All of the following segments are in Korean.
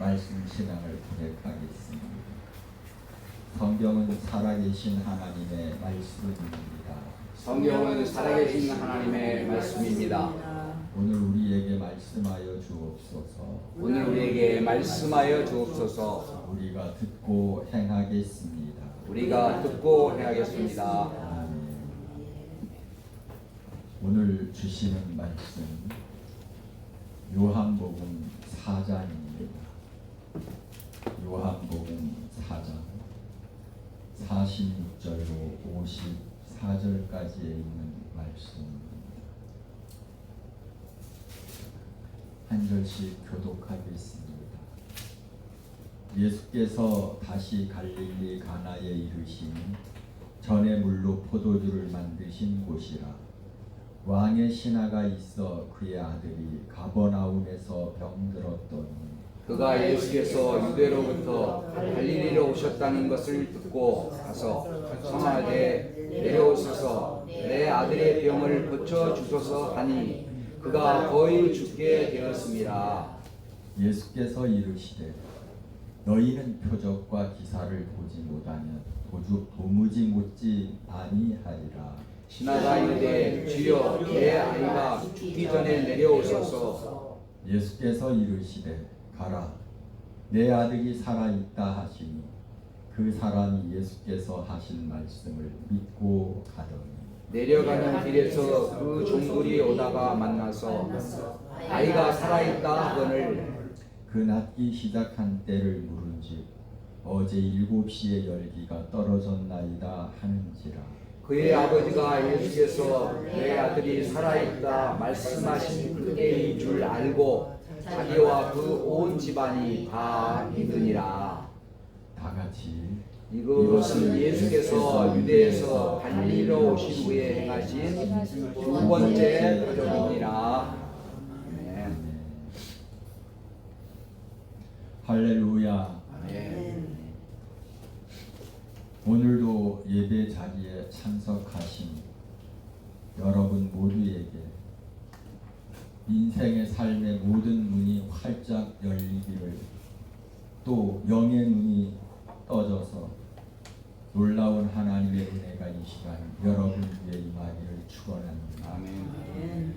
말씀 신앙을 고백하겠습니다. 성경은 살아계신 하나님의 말씀입니다. 성경은 살아계신 하나님의 말씀입니다. 오늘 우리에게 말씀하여 주옵소서. 오늘 우리에게 말씀하여 주옵소서. 우리가 듣고 행하겠습니다. 우리가 듣고 행하겠습니다. 아멘. 오늘 주시는 말씀 요한복음 4장입니다. 요한복음 4장 46절로 54절까지에 있는 말씀입니다. 한 절씩 교독하겠습니다. 예수께서 다시 갈릴리 가나에 이르시니 전에 물로 포도주를 만드신 곳이라. 왕의 신하가 있어 그의 아들이 가버나움에서 병들었더니 그가 예수께서 유대로부터 갈릴리로 오셨다는 것을 듣고 가서 청하되 내려오소서 내 아들의 병을 고쳐 주소서 하니 그가 거의 죽게 되었습니다. 예수께서 이르시되 너희는 표적과 기사를 보지 못하면 도무지 묻지 아니하리라. 신하가 이르되 주여 내 아이가 죽기 전에 내려오소서. 예수께서 이르시되 가라 내 아들이 살아있다 하시니 그 사람이 예수께서 하신 말씀을 믿고 가더니 내려가는 길에서 그 종들이 오다가 만나서 아이가 살아있다 하거늘 그 낫기 시작한 때를 물은즉 어제 7시에 열기가 떨어졌나이다 하는지라. 그의 아버지가 예수께서 내 아들이 살아있다 말씀하신 그때인 줄 알고 자기와 그 온 집안이 다 믿으니라. 다 같이 이것은 예수께서 유대에서 갈릴리로 오신 후에 행하신 두 번째 표적이니라. 아멘. 할렐루야. 아멘. 오늘도 예배 자리에 참석하신 여러분 모두에게 인생의 삶의 모든 문이 활짝 열리기를, 또 영의 눈이 떠져서 놀라운 하나님의 은혜가 이 시간 여러분 위에 임하기를 축원합니다. 아멘.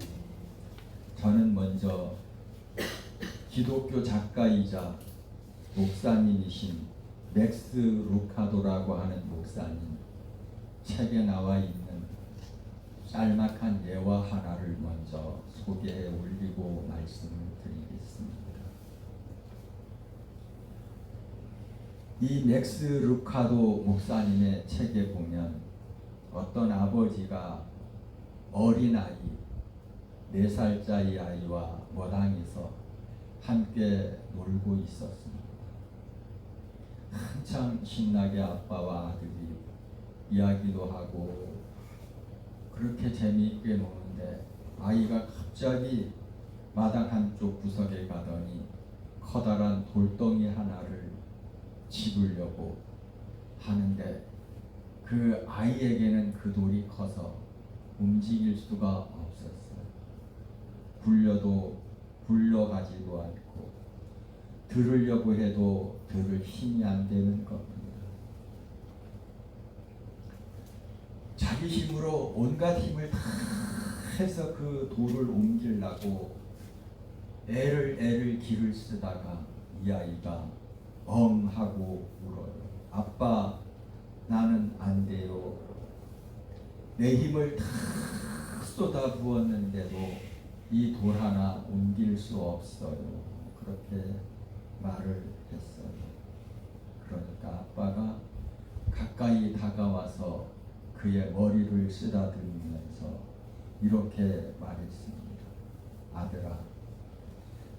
저는 먼저 기독교 작가이자 목사님이신 맥스 루카도라고 하는 목사님 책에 나와 있는 짤막한 예화 하나를 먼저 소개해 올리고 말씀을 드리겠습니다. 이 맥스 루카도 목사님의 책에 보면 어떤 아버지가 어린아이 4살짜리 아이와 마당에서 함께 놀고 있었습니다. 한참 신나게 아빠와 아들이 이야기도 하고 그렇게 재미있게 노는데 아이가 갑자기 마당 한쪽 구석에 가더니 커다란 돌덩이 하나를 집으려고 하는데 그 아이에게는 그 돌이 커서 움직일 수가 없었어요. 굴려도 굴려가지도 않고 들으려고 해도 들을 힘이 안 되는 겁니다. 자기 힘으로 온갖 힘을 다 해서 그 돌을 옮기려고 애를 기를 쓰다가 이 아이가 하고 울어요. 아빠, 나는 안 돼요. 내 힘을 다 쏟아 부었는데도 이 돌 하나 옮길 수 없어요. 그렇게 말을 했어요. 그러니까 아빠가 가까이 다가와서 그의 머리를 쓰다듬으면서 이렇게 말했습니다. 아들아,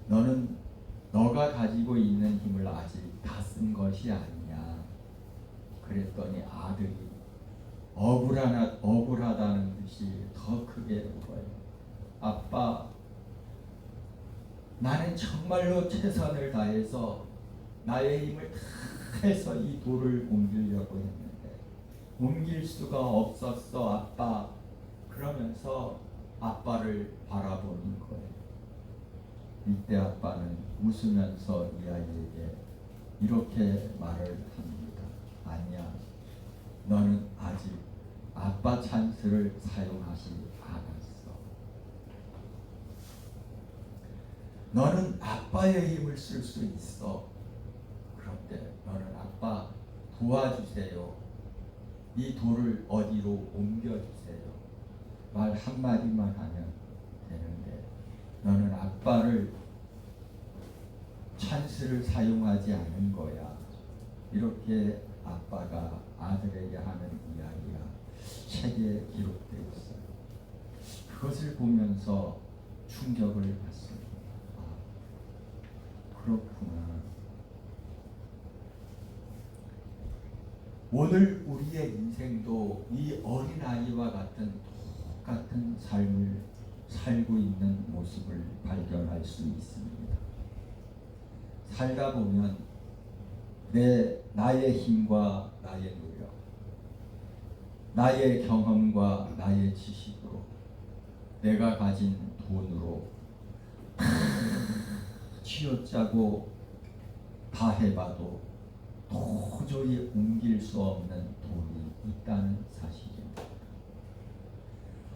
너는 너가 가지고 있는 힘을 아직 다 쓴 것이 아니야. 그랬더니 아들이 억울하다는 듯이 더 크게 울어요. 아빠, 나는 정말로 최선을 다해서 나의 힘을 다 해서 이 돌을 옮기려고 했는데 옮길 수가 없었어 아빠. 그러면서 아빠를 바라보는 거예요. 이때 아빠는 웃으면서 이 아이에게 이렇게 말을 합니다. 아니야, 너는 아직 아빠 찬스를 사용하지 않았어. 너는 아빠의 힘을 쓸 수 있어. 그런데 너는 아빠 도와주세요. 이 돌을 어디로 옮겨주세요. 말 한마디만 하면 되는데 너는 아빠를 찬스를 사용하지 않은 거야. 이렇게 아빠가 아들에게 하는 이야기가 책에 기록되어 있어요. 그것을 보면서 충격을 받습니다. 아, 그렇구나. 오늘 우리의 인생도 이 어린아이와 같은 똑같은 삶을 살고 있는 모습을 발견할 수 있습니다. 살다 보면 나의 힘과 나의 노력, 나의 경험과 나의 지식으로, 내가 가진 돈으로 다 쥐어짜고 다 해봐도 도저히 옮길 수 없는 돈이 있다는 사실입니다.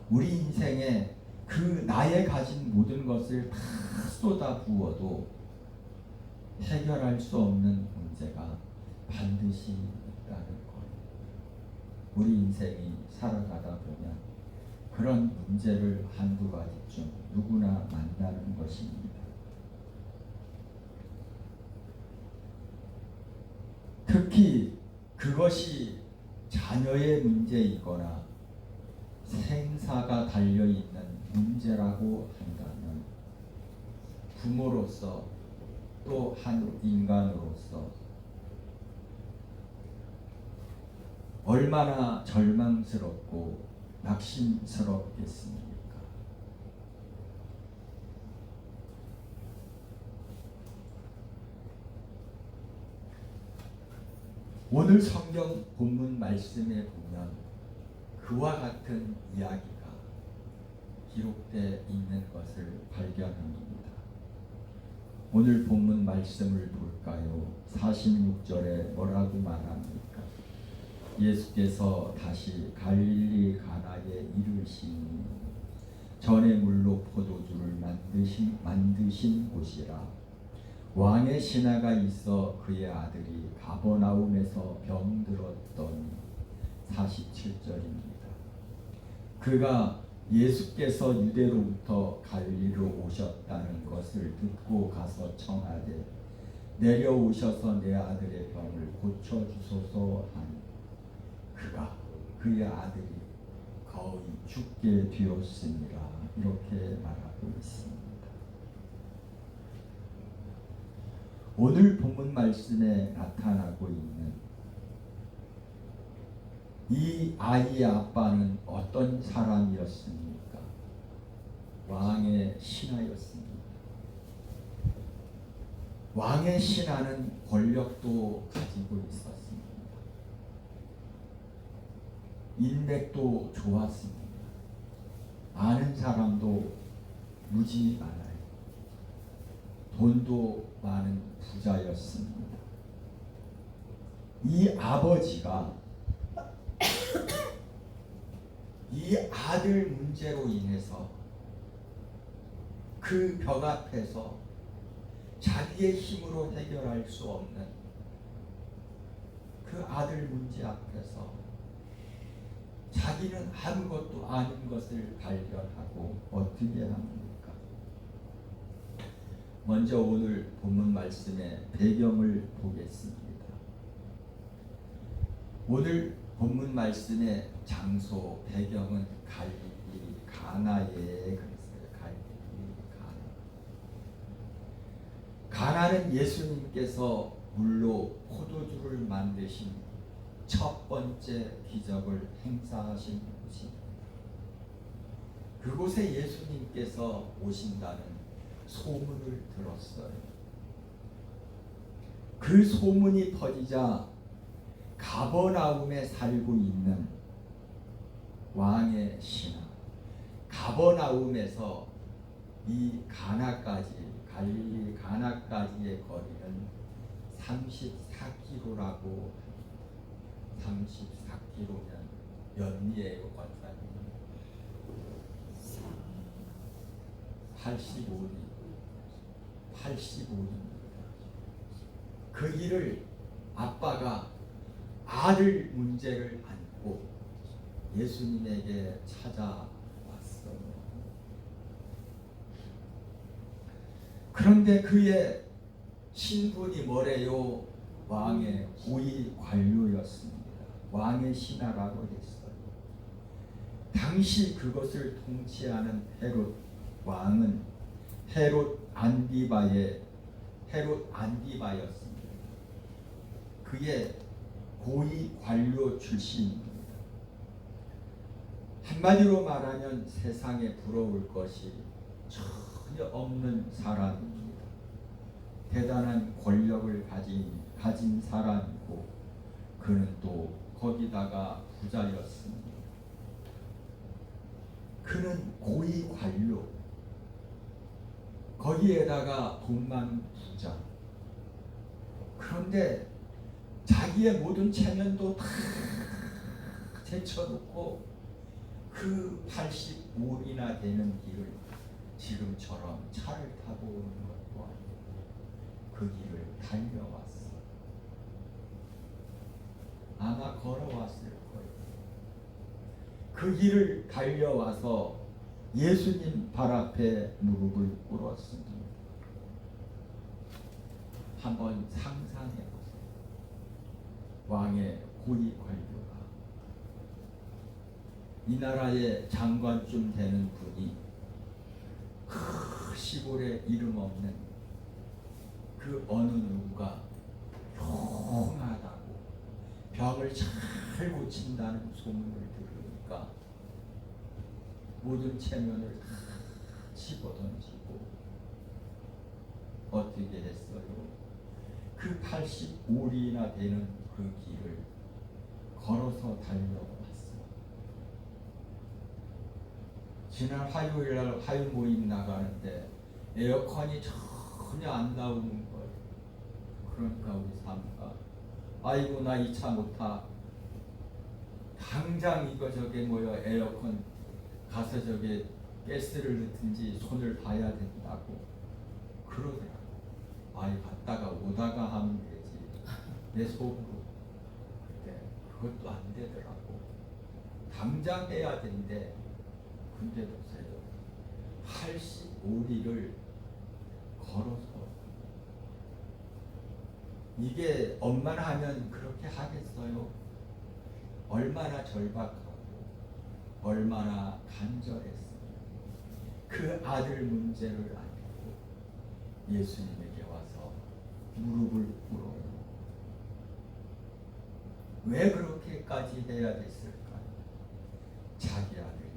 우리 인생에 그 나의 가진 모든 것을 다 쏟아 부어도 해결할 수 없는 문제가 반드시 있다는 거예요. 우리 인생이 살아가다 보면 그런 문제를 한두 가지쯤 누구나 만나는 것입니다. 특히 그것이 자녀의 문제이거나 생사가 달려있는 문제라고 한다면 부모로서 또 한 인간으로서 얼마나 절망스럽고 낙심스럽겠습니까? 오늘 성경 본문 말씀에 보면 그와 같은 이야기가 기록되어 있는 것을 발견합니다. 오늘 본문 말씀을 볼까요? 46절에 뭐라고 말합니까? 예수께서 다시 갈릴리 가나에 이르시니 전에 물로 포도주를 만드신 곳이라. 왕의 신하가 있어 그의 아들이 가버나움에서 병들었더니 47절입니다. 그가 예수께서 유대로부터 갈릴리로 오셨다는 것을 듣고 가서 청하되 내려오셔서 내 아들의 병을 고쳐주소서 하니 그의 아들이 거의 죽게 되었습니다. 이렇게 말하고 있습니다. 오늘 본문 말씀에 나타나고 있는 이 아이의 아빠는 어떤 사람이었습니까? 왕의 신하였습니다. 왕의 신하는 권력도 가지고 있었습니다. 인맥도 좋았습니다. 아는 사람도 무지 많아요. 돈도 많은 부자였습니다. 이 아버지가 이 아들 문제로 인해서 그 벽 앞에서 자기의 힘으로 해결할 수 없는 그 아들 문제 앞에서 자기는 아무것도 아닌 것을 발견하고 어떻게 합니까? 먼저 오늘 본문 말씀의 배경을 보겠습니다. 오늘 본문 말씀의 장소 배경은 갈릴리 가나에 그랬어요. 갈릴리 가나. 가나는 예수님께서 물로 포도주를 만드신 첫 번째 기적을 행사하신 곳입니다. 그곳에 예수님께서 오신다는 소문을 들었어요. 그 소문이 퍼지자 가버나움에 살고 있는 왕의 신하 가버나움에서 이 가나까지 갈릴리 가나까지의 거리는 34km라고. 34km면 연리예요, 권사님. 85리입니다. 그 길을 아빠가 아들 문제를 안고 예수님에게 찾아왔어요. 그런데 그의 신분이 뭐래요? 왕의 고위 관료였습니다. 왕의 신하라고 했어요. 당시 그것을 통치하는 헤롯 왕은 헤롯 안디바였습니다. 그의 고위 관료 출신입니다. 한마디로 말하면 세상에 부러울 것이 전혀 없는 사람입니다. 대단한 권력을 가진 사람이고 그는 또 거기다가 부자였습니다. 그는 고위 관료, 거기에다가 돈 많은 부자. 그런데 자기의 모든 체면도 다 제쳐놓고 그 85리나 되는 길을 지금처럼 차를 타고 오는 것도 아니고 그 길을 달려왔어. 아마 걸어왔을 거예요. 그 길을 달려와서 예수님 발 앞에 무릎을 꿇었습니다. 한번 상상해 보세요. 왕의 고위 관료가 이 나라의 장관쯤 되는 분이 시골에 이름 없는 그 어느 누구가 용하다고 병을 잘 고친다는 소문을 들으니까 모든 체면을 다 집어던지고 어떻게 했어요? 그 85리나 되는 그 길을 걸어서 달려왔어요. 지난 화요일날 화요 모임 나가는데 에어컨이 전혀 안 나오는 거예요. 그러니까 우리 사모가 아이고 나 이 차 못 타. 당장 이거 저게 뭐야 에어컨 가서 저게 가스를 넣든지 손을 봐야 된다고 그러더라고. 아이 갔다가 오다가 하면 되지. 내 속으로. 근데 그것도 안 되더라고. 당장 해야 된대. 근데 보세요. 85리를 걸어서 이게 엄마나 하면 그렇게 하겠어요? 얼마나 절박하고 얼마나 간절했어요. 그 아들 문제를 안고 예수님에게 와서 무릎을 꿇어요. 왜 그렇게까지 해야 됐을까요? 자기 아들이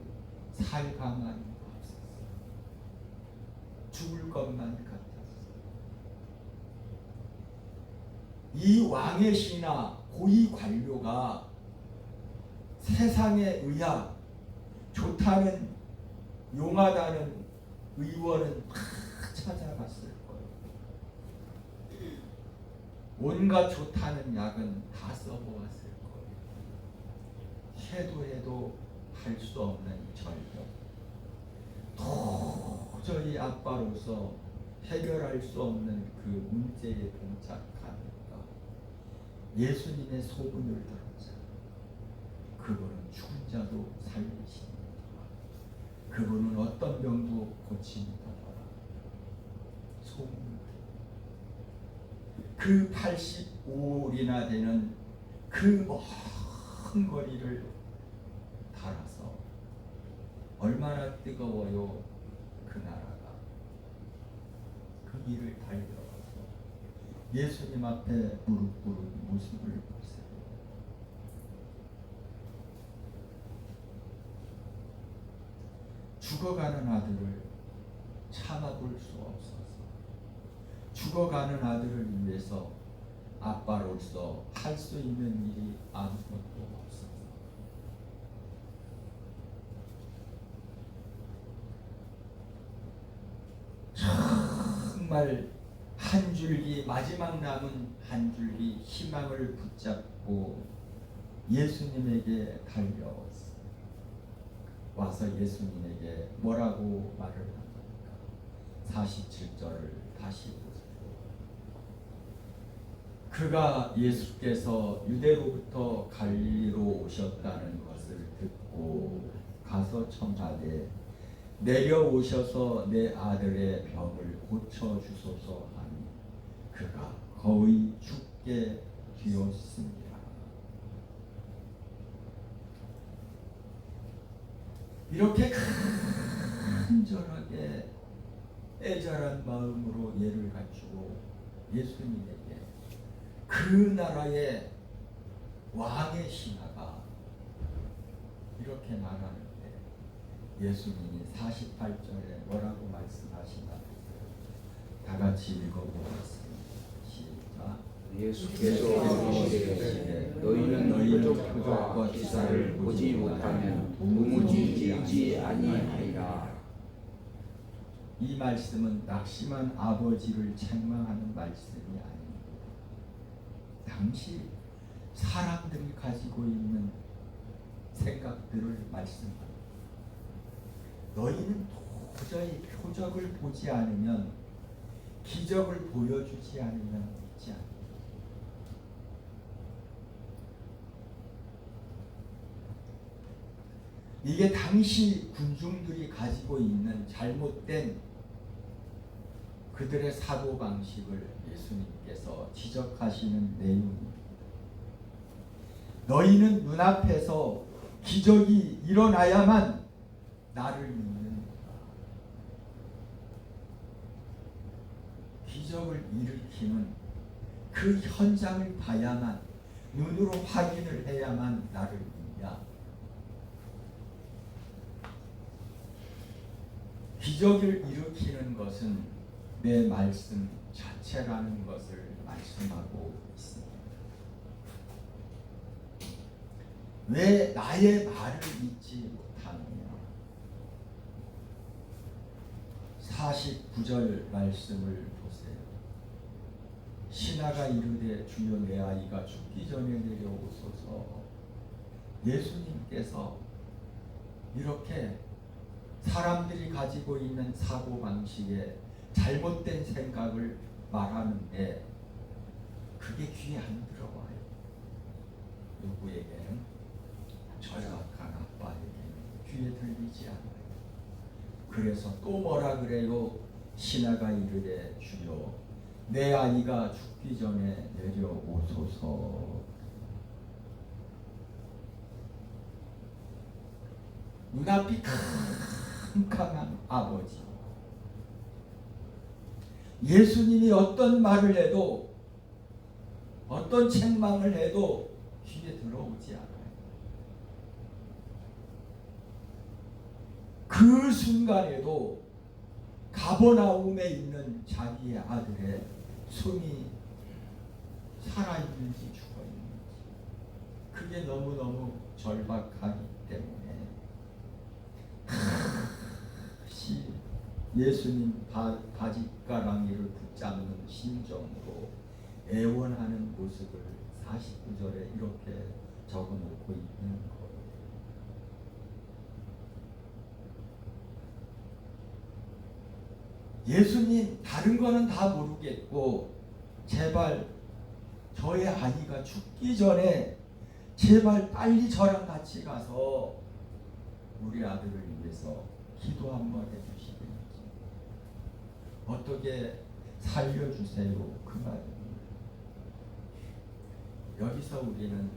살가만 없었어요. 죽을 것만 같았어요. 이 왕의 신하 고위 관료가 세상에 의하 좋다는 용하다는 의원은 다 찾아갔을 거예요. 온갖 좋다는 약은 다 써보았을 거예요. 해도 할 수 없는 절벽. 도저히 아빠로서 해결할 수 없는 그 문제에 봉착하니까 예수님의 소문을 들었죠. 그분은 죽은 자도 살리십니다. 그분은 어떤 병도 고칩니다. 소문을 그 85리나 되는 그 먼 거리를 달아서 얼마나 뜨거워요 그 나라가. 그 길을 달려가서 예수님 앞에 무릎 꿇은 모습을 보세요. 죽어가는 아들을 참아볼 수 없어서 죽어가는 아들을 위해서 아빠로서 할 수 있는 일이 아무것도 없어서 정말 한 줄기, 마지막 남은 한 줄기 희망을 붙잡고 예수님에게 달려왔어요. 와서 예수님에게 뭐라고 말을 합니까? 47절을 다시 보세요. 그가 예수께서 유대로부터 갈릴리로 오셨다는 것을 듣고 가서 청하되 내려오셔서 내 아들의 병을 고쳐주소서 하니 그가 거의 죽게 되었습니다. 이렇게 간절하게 애절한 마음으로 예를 갖추고 예수님에게 그 나라의 왕의 신하가 이렇게 말하는데 예수님이 48절에 뭐라고 말씀하시나 다 같이 읽어보겠습니다. 시작. 예수께서 이르시되 너희는 표적과 기사를 보지 못하면 도무지 믿지 아니하리라. 이 말씀은 낙심한 아버지를 책망하는 말씀이 아닙니다. 당시 사람들이 가지고 있는 생각들을 말씀합니다. 너희는 도저히 표적을 보지 않으면, 기적을 보여주지 않으면 믿지 않는다. 이게 당시 군중들이 가지고 있는 잘못된 그들의 사고방식을 예수님께서 지적하시는 내용입니다. 너희는 눈앞에서 기적이 일어나야만 나를 믿는다. 기적을 일으키는 그 현장을 봐야만, 눈으로 확인을 해야만 나를 믿냐. 기적을 일으키는 것은 내 말씀 자체라는 것을 말씀하고 있습니다. 왜 나의 말을 믿지 못하느냐. 49절 말씀을 보세요. 신하가 이르되 주여 내 아이가 죽기 전에 내려오소서. 예수님께서 이렇게 사람들이 가지고 있는 사고방식에 잘못된 생각을 말하는데 그게 귀에 안 들어와요. 누구에게는? 절박한 아빠에게는 귀에 들리지 않아요. 그래서 또 뭐라 그래요? 신하가 이르되 주여 내 아이가 죽기 전에 내려오소서. 눈앞이 캄캄한 아버지. 예수님이 어떤 말을 해도, 어떤 책망을 해도 귀에 들어오지 않아요. 그 순간에도 가버나움에 있는 자기의 아들의 손이 살아있는지 죽어있는지 그게 너무너무 절박하기 때문에 예수님 바짓가랑이를 붙잡는 심정으로 애원하는 모습을 49절에 이렇게 적어놓고 있는 거예요. 예수님 다른 거는 다 모르겠고 제발 저의 아이가 죽기 전에 제발 빨리 저랑 같이 가서 우리 아들을 위해서 기도 한번 해주시든지 어떻게 살려주세요. 그 말입니다. 여기서 우리는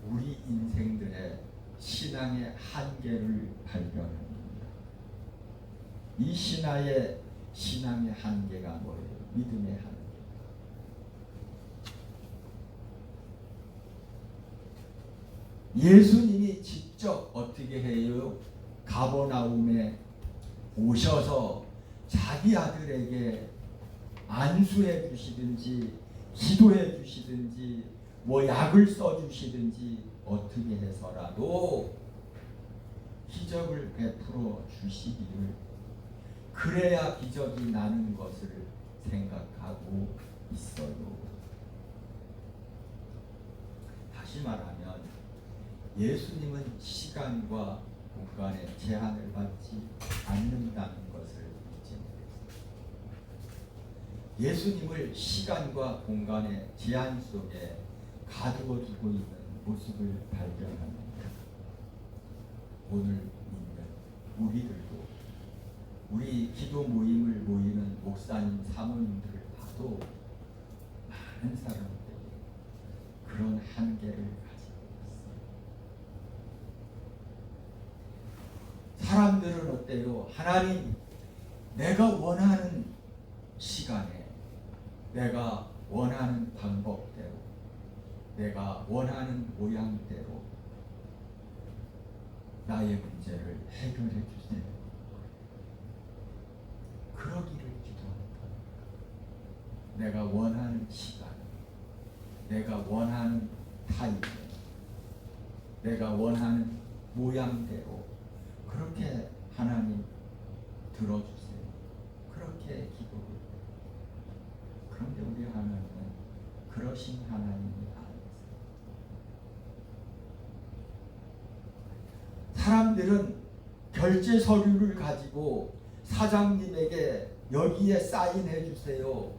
우리 인생들의 신앙의 한계를 발견합니다. 이 신앙의 한계가 뭐예요? 믿음의 한계. 예수님이 직접 어떻게 해요? 가버나움에 오셔서 자기 아들에게 안수해 주시든지 기도해 주시든지 뭐 약을 써 주시든지 어떻게 해서라도 기적을 베풀어 주시기를 그래야 기적이 나는 것을 생각하고 있어요. 다시 말하면 예수님은 시간과 공간의 제한을 받지 않는다는 것을 잊지 말겠습니다. 예수님을 시간과 공간의 제한 속에 가두어 두고 있는 모습을 발견합니다. 오늘 있는 우리들도 우리 기도 모임을 모이는 목사님 사모님들을 봐도 많은 사람들이 그런 한계를 가지고 있어요. 사람들은 어때요? 하나님, 내가 원하는 시간에, 내가 원하는 방법대로, 내가 원하는 모양대로 나의 문제를 해결해 주세요. 그러기를 기도한다. 내가 원하는 시간, 내가 원하는 타이밍, 내가 원하는 모양대로 그렇게 하나님 들어주세요. 그렇게 기도를. 그런데 우리 하나님은 그러신 하나님이 아니세요. 사람들은 결제 서류를 가지고 사장님에게 여기에 사인해 주세요.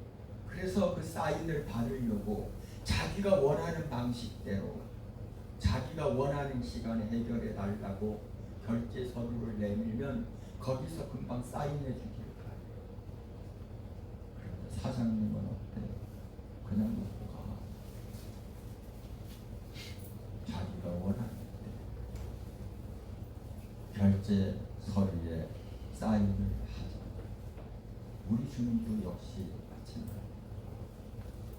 그래서 그 사인을 받으려고 자기가 원하는 방식대로 자기가 원하는 시간에 해결해 달라고 결제 서류를 내밀면 거기서 금방 사인해 주기를 바래요. 그런데 사장님은 어때요? 그냥 놓고 가. 자기가 원하는 결제 서류에 사인을 하자. 우리 주님도 역시 마찬가지입니다.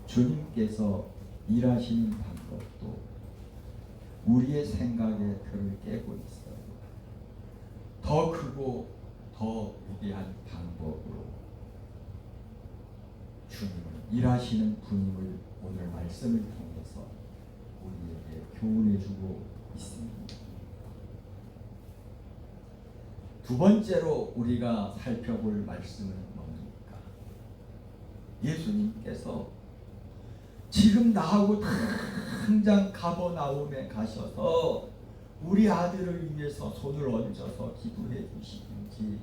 주님께서 일하시는 방법도 우리의 생각의 틀을 깨고 있어요. 더 크고 더 위대한 방법으로 주님은 일하시는 분임을 오늘 말씀을 통해서 우리에게 교훈해주고 있습니다. 두 번째로 우리가 살펴볼 말씀은 뭡니까? 예수님께서 지금 나하고 당장 가버나움에 가셔서 우리 아들을 위해서 손을 얹어서 기도해 주시든지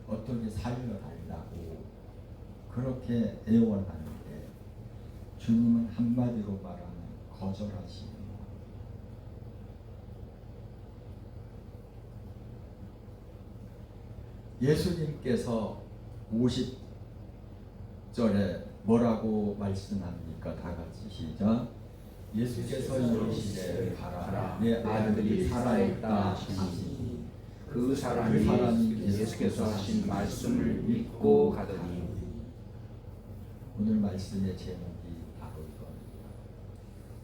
어떻게 살려달라고 그렇게 애원하는데 주님은 한마디로 말하면 거절하시는 예수님께서 50절에 뭐라고 말씀합니까? 다 같이 시작. 예수께서 이르시되 가라 내 아들이 살아있다 하시니 그 사람이 예수께서 하신 말씀을 믿고 가더니. 오늘 말씀의 제목이 바로 이겁니다.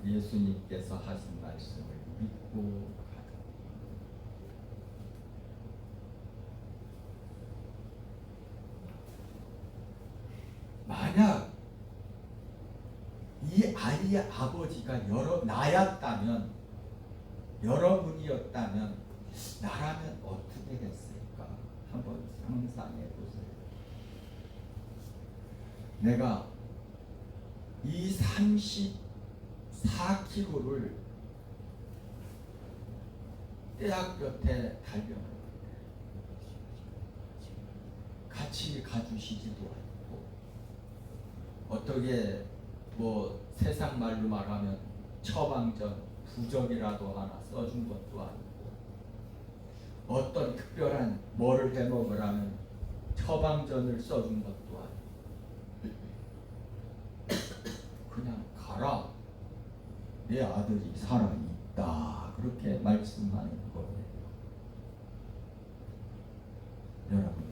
예수님께서 하신 말씀을 믿고 가더니. 만약 이 아이의 아버지가 나였다면, 여러분이었다면 나라면 어떻게 했을까? 한번 상상해 보세요. 내가 이 34km를 대학 곁에 달려가는데 같이 가주시지도 않고, 어떻게 뭐 세상 말로 말하면 처방전 부적이라도 하나 써준 것도 아니고, 어떤 특별한 뭐를 해 먹으라면 처방전을 써준 것도 아니고, 그냥 가라 내 아들이 살아있다 그렇게 말씀하는 거예요. 여러분,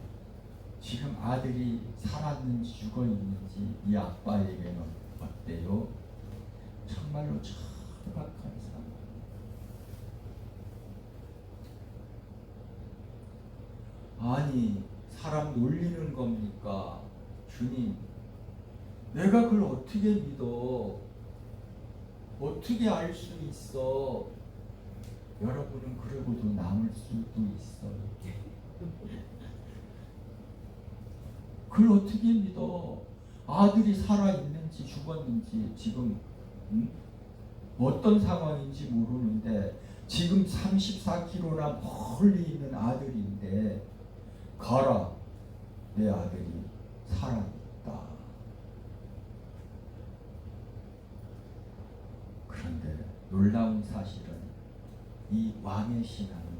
지금 아들이 살았는지 죽어있는지 이 아빠에게는 어때요? 정말로 천박한 상황. 아니, 사람 놀리는 겁니까? 주님, 내가 그걸 어떻게 믿어? 어떻게 알 수 있어? 여러분은 그러고도 남을 수도 있어요. 그걸 어떻게 믿어? 아들이 살아있는지 죽었는지 지금 어떤 상황인지 모르는데 지금 34km나 멀리 있는 아들인데 가라, 내 아들이 살아있다. 그런데 놀라운 사실은 이 왕의 신앙은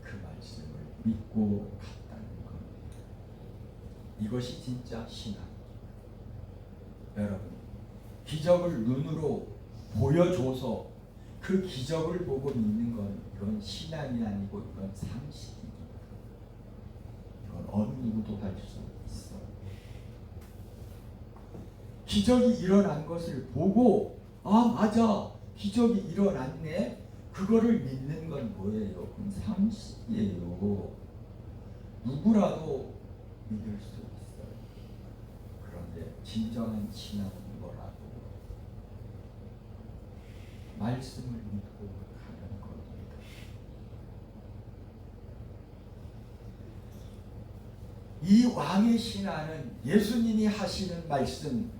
그 말씀을 믿고 갔다는 겁니다. 이것이 진짜 신앙. 여러분, 기적을 눈으로 보여줘서 그 기적을 보고 믿는 건 이건 신앙이 아니고 이건 상식입니다. 이건 어느 누구도 할 수 있어요. 기적이 일어난 것을 보고 아 맞아, 기적이 일어났네, 그거를 믿는 건 뭐예요? 그건 상식이에요. 누구라도 믿을 수 있어요. 그런데 진정한 신앙은 뭐라고? 말씀을 믿고 가는 겁니다. 이 왕의 신앙은 예수님이 하시는 말씀,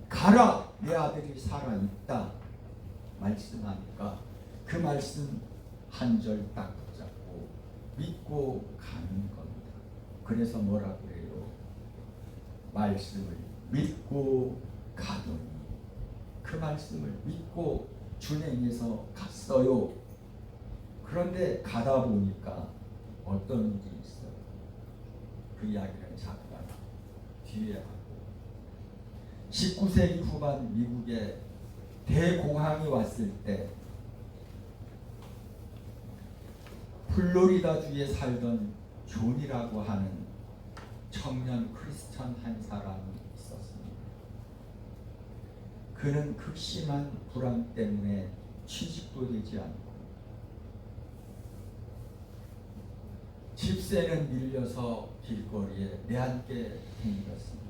가라, 내 아들이 살아있다 말씀하니까 그 말씀 한 절 딱 붙잡고 믿고 가는 겁니다. 그래서 뭐라 그래요? 말씀을 믿고 가더니, 그 말씀을 믿고 준행해서 갔어요. 그런데 가다 보니까 어떤 일이 있어요? 그 이야기는 잠깐 뒤에 하고, 19세기 후반 미국에 대공황이 왔을 때 플로리다주에 살던 존이라고 하는 청년 크리스천 한 사람이 있었습니다. 그는 극심한 불안 때문에 취직도 되지 않고 집세는 밀려서 길거리에 내앉게 생겼습니다.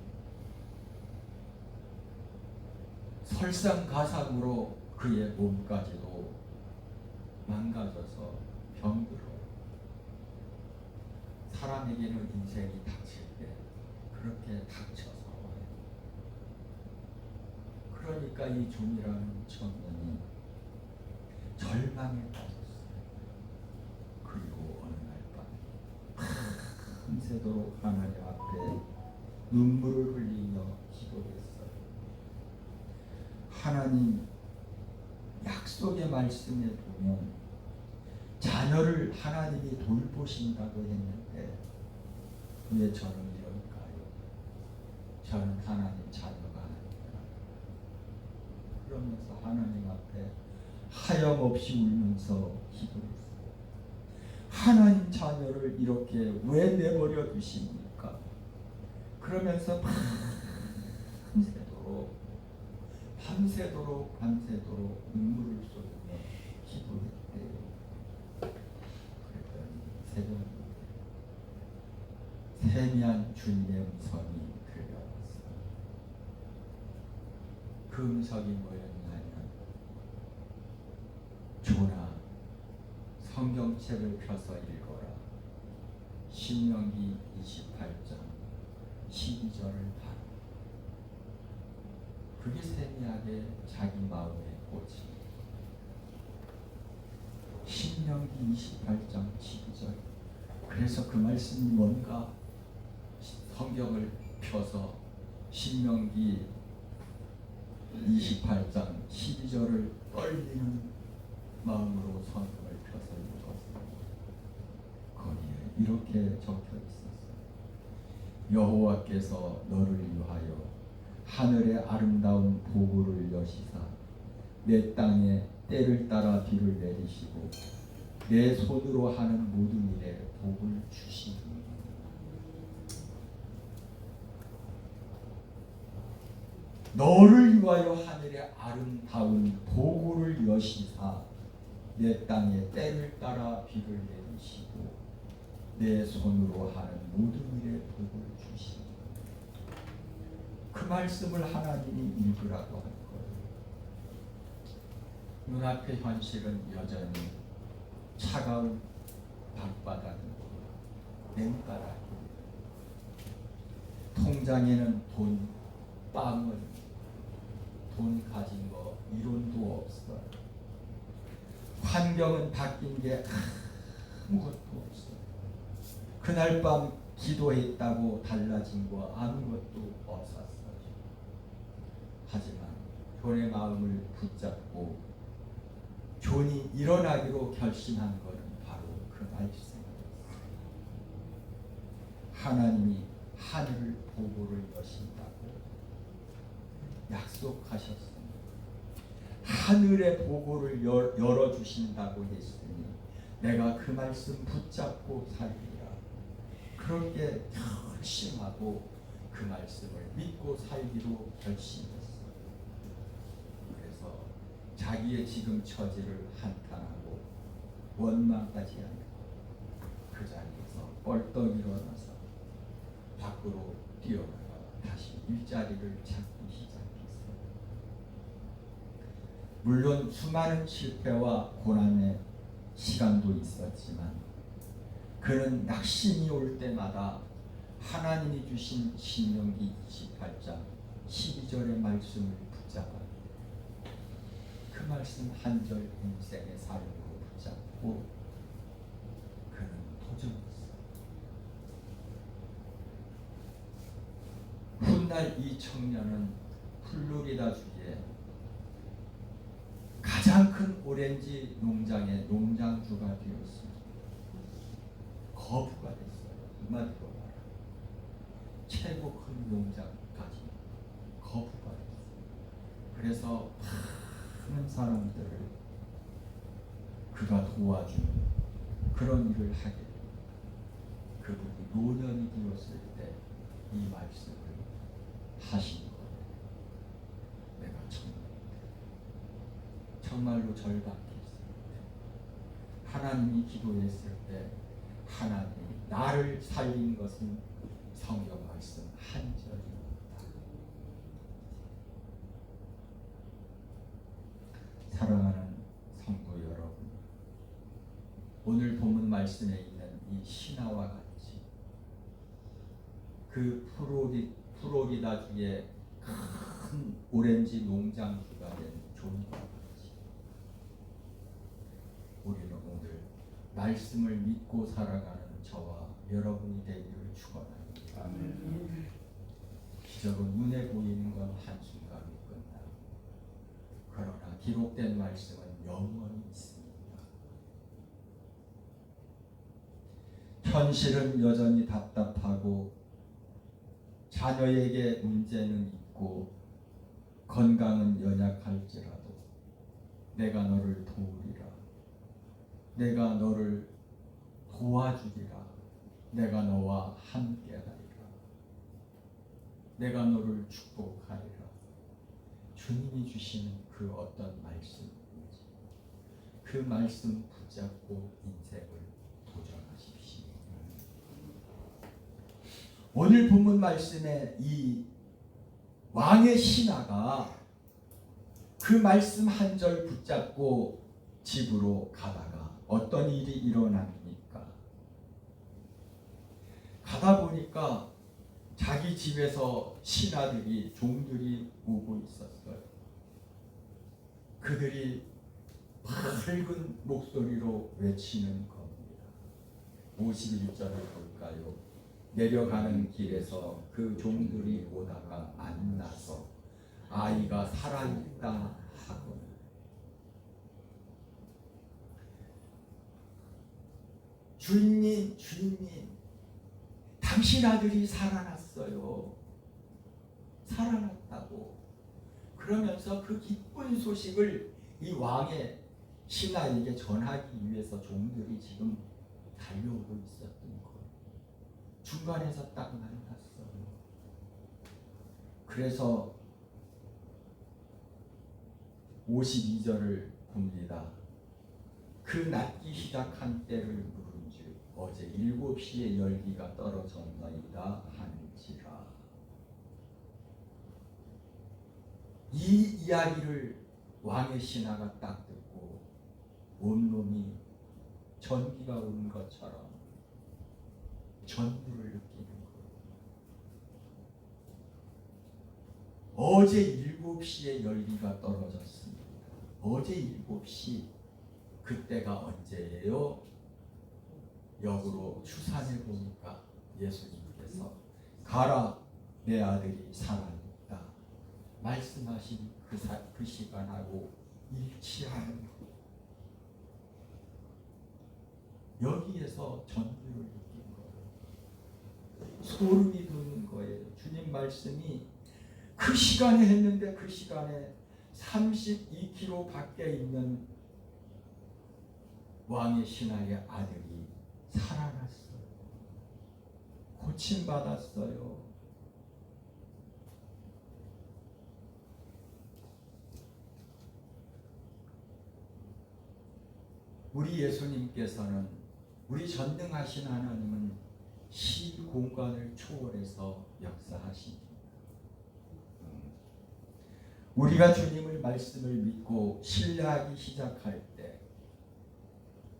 설상가상으로 그의 몸까지도 망가져서 병들어요. 사람에게는 인생이 닥칠 때 그렇게 닥쳐서 와요. 그러니까 이 존이라는 청년이 절망에 빠졌어요. 그리고 어느 날 밤 밤새도록 하나님 앞에 눈물을 흘리며 기도했어요. 하나님, 약속의 말씀에 보면 자녀를 하나님이 돌보신다고 했는데 왜 저는 이럴까요? 저는 하나님 자녀가 아닙니다. 그러면서 하나님 앞에 하염없이 울면서 기도했어요. 하나님 자녀를 이렇게 왜 내버려 두십니까? 그러면서 밤새도록 눈물을 쏟으며 기도했대요. 그랬더니 새벽에 세미한 주님의 음성이 들려왔어요. 그 음성이 뭐였냐면, 존아, 성경책을 펴서 읽어라. 신명기 28장 12절을 봐라. 그게 세미하게 자기 마음에 꽂힙니다. 신명기 28장 12절. 그래서 그 말씀이 뭔가 성경을 펴서 신명기 28장 12절을 떨리는 마음으로 성경을 펴서 읽었어요. 거기에 이렇게 적혀 있었어요. 여호와께서 너를 위하여 하늘의 아름다운 보고를 여시사 내 땅에 때를 따라 비를 내리시고 내 손으로 하는 모든 일에 복을 주시니. 너를 위하여 하늘의 아름다운 보고를 여시사 내 땅에 때를 따라 비를 내리시고 내 손으로 하는 모든 일에 복을 주시니. 그 말씀을 하나님이 읽으라고 할 거예요. 눈앞의 현실은 여전히 차가운 밤바다는 냉바닥입니다. 통장에는 빵을 돈 가진 거 이론도 없어요. 환경은 바뀐 게 아무것도 없어요. 그날 밤 기도했다고 달라진 거 아무것도 없었어요. 하지만 존의 마음을 붙잡고 존이 일어나기로 결심한 것은 바로 그 말씀이었어요. 하나님이 하늘 보고를 여신다고 약속하셨습니다. 하늘의 보고를 열어주신다고 했으니 내가 그 말씀 붙잡고 살리라. 그렇게 결심하고 그 말씀을 믿고 살기로 결심했어요. 그래서 자기의 지금 처지를 한탄하고 원망하지 않고 그 자리에서 벌떡 일어나서 밖으로 뛰어나가 다시 일자리를 찾기 시작했어요. 물론 수많은 실패와 고난의 시간도 있었지만 그는 낙심이 올 때마다 하나님이 주신 신명기 28장 12절의 말씀을 붙잡아 그 말씀 한 절 인생의 삶으로 붙잡고 그는 도전했어요. 훗날 이 청년은 플로리다주에 가장 큰 오렌지 농장의 농장주가 되었습니다. 거부가 됐어요. 이마디로 말하면 최고 큰 농장까지 거부가 됐어요. 그래서 많은 사람들을 그가 도와주는 그런 일을 하게 됩니다. 그분이 노년이 되었을 때 이 말씀을 하신 거예요. 내가 정말로 절박했을 때 하나님이 기도했을 때 하나님이 나를 살린 것은 성경 말씀 한 절입니다. 사랑하는 성도 여러분, 오늘 본문 말씀에 있는 이 신하와 같이 그 플로리다주의 큰 오렌지 농장주가 된 존과 같이 우리는 오늘 말씀을 믿고 살아가는 저와 여러분이 되기를 축원합니다. 아멘. 기적은 눈에 보이는 건 한순간에 끝나고 그러나 기록된 말씀은 영원히 있습니다. 현실은 여전히 답답하고 자녀에게 문제는 있고 건강은 연약할지라도 내가 너를 도우리라. 내가 너를 도와주리라. 내가 너와 함께하리라. 내가 너를 축복하리라. 주님이 주시는 그 어떤 말씀인지 그 말씀 붙잡고 인생을 도전하십시오. 오늘 본문 말씀에 이 왕의 신하가 그 말씀 한 절 붙잡고 집으로 가다가 어떤 일이 일어납니까? 가다 보니까 자기 집에서 신하들이 종들이 오고 있었어요. 그들이 밝은 목소리로 외치는 겁니다. 51절을 볼까요? 내려가는 길에서 그 종들이 오다가 만나서 아이가 살아있다 하고 주인님, 주인님, 당신 아들이 살아났어요. 살아났다고. 그러면서 그 기쁜 소식을 이 왕의 신하에게 전하기 위해서 종들이 지금 달려오고 있었던 거예요. 중간에서 딱 만났어요. 그래서 52절을 봅니다. 그 낫기 시작한 때를 물은즉 어제 7시에 열기가 떨어졌나이다 하는지라. 이 이야기를 왕의 신하가 딱 듣고 온몸이 전기가 오는 것처럼 전부를 느끼는 거예요. 어제 7시에 열기가 떨어졌습니다. 어제 7시. 그때가 언제예요? 역으로 추산해 보니까 예수님께서 가라 내 아들이 살아있다 말씀하신 그 시간하고 일치하는 거예요. 여기에서 전율을 느낀 거예요. 소름이 돋는 거예요. 주님 말씀이 그 시간에 했는데 그 시간에 32km 밖에 있는 왕의 신하의 아들이 살아났어요. 고침받았어요. 우리 예수님께서는 우리 전능하신 하나님은 시 공간을 초월해서 역사하십니다. 우리가 주님의 말씀을 믿고 신뢰하기 시작할 때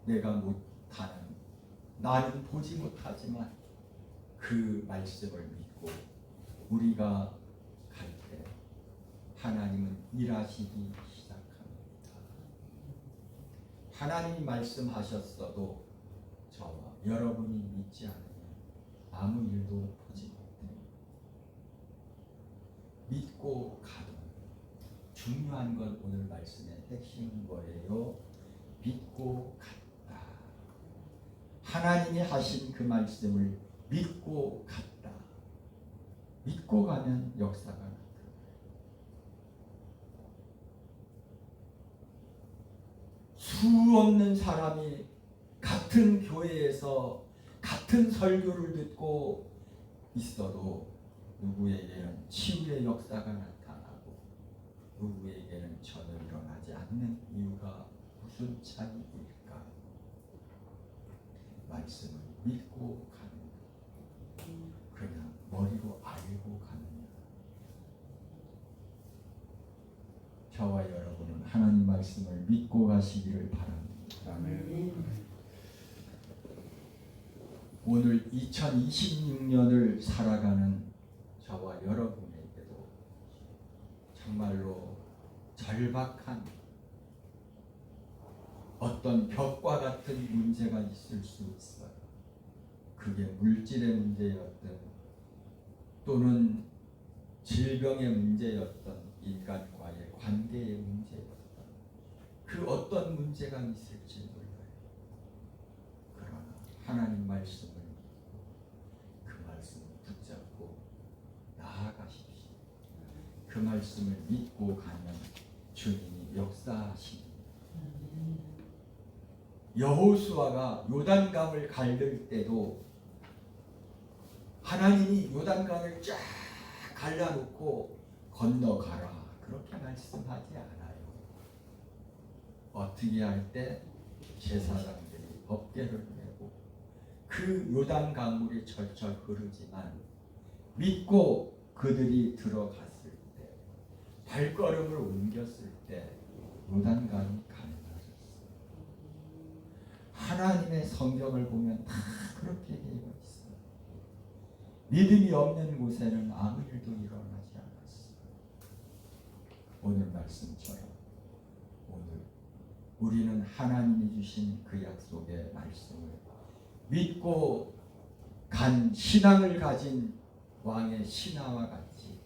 내가 못하는 나는 보지 못하지만 그 말씀을 믿고 우리가 갈 때 하나님은 일하시기 시작합니다. 하나님이 말씀하셨어도 저와 여러분이 믿지 않으면 아무 일도 보지 못해요. 믿고 가도 중요한 건 오늘 말씀의 핵심인 거예요. 믿고 갔다. 하나님이 하신 그 말씀을 믿고 갔다. 믿고 가면 역사가 나타나요. 수 없는 사람이 같은 교회에서 같은 설교를 듣고 있어도 누구에게는 치유의 역사가 나타나고 누구에게는 전혀 일어나지 않는 이유가 무슨 차이일까? 말씀을 믿고 가느냐, 그냥 머리로 알고 가느냐. 저와 여러분은 하나님 말씀을 믿고 가시기를 바랍니다. 아멘. 오늘 2026년을 살아가는 저와 여러분에게도 정말로 절박한 어떤 벽과 같은 문제가 있을 수 있어요. 그게 물질의 문제였든 또는 질병의 문제였던 인간과의 관계의 문제였던 그 어떤 문제가 있을지 몰라요. 그러나 하나님 말씀을 믿고 그 말씀을 붙잡고 나아가십시오. 그 말씀을 믿고 가면 주님이 역사하십니다. 여호수아가 요단강을 갈릴 때도 하나님이 요단강을 쫙 갈라놓고 건너가라 그렇게 말씀하지 않아요. 어떻게 할 때 제사장들이 법궤를 메고 그 요단강물이 철철 흐르지만 믿고 그들이 들어갔을 때 발걸음을 옮겼을 때 요단강이 갈라졌어요. 하나님의 성경을 보면 다 그렇게 되어 있어요. 믿음이 없는 곳에는 아무 일도 일어나지 않았어요. 오늘 말씀처럼 오늘 우리는 하나님이 주신 그 약속의 말씀을 믿고 간 신앙을 가진 왕의 신하와 같이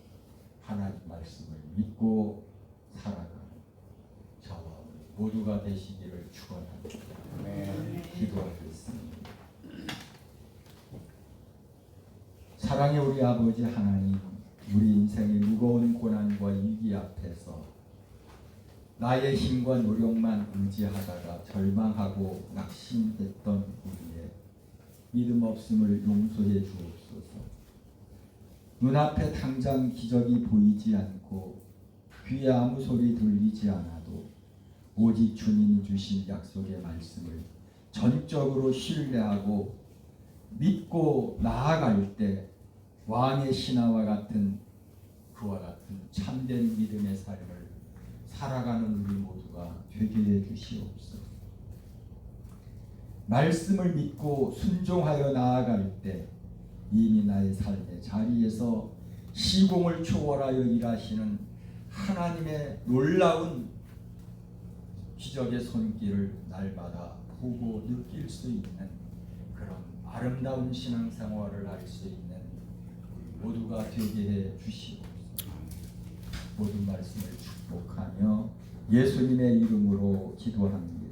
하나님 말씀을 믿고 살아가는 저와 모두가 되시기를 축원합니다. 기도하겠습니다. 사랑의 우리 아버지 하나님, 우리 인생의 무거운 고난과 위기 앞에서 나의 힘과 노력만 의지하다가 절망하고 낙심했던 우리의 믿음 없음을 용서해 주옵소서. 눈앞에 당장 기적이 보이지 않고 귀에 아무 소리 들리지 않아도 오직 주님이 주신 약속의 말씀을 전적으로 신뢰하고 믿고 나아갈 때 왕의 신하와 같은 그와 같은 참된 믿음의 삶을 살아가는 우리 모두가 되게 해 주시옵소서. 말씀을 믿고 순종하여 나아갈 때 이미 나의 삶의 자리에서 시공을 초월하여 일하시는 하나님의 놀라운 기적의 손길을 날마다 보고 느낄 수 있는 그런 아름다운 신앙생활을 할 수 있는 우리 모두가 되게 해 주시옵소서. 모든 말씀을 축복하며 예수님의 이름으로 기도합니다.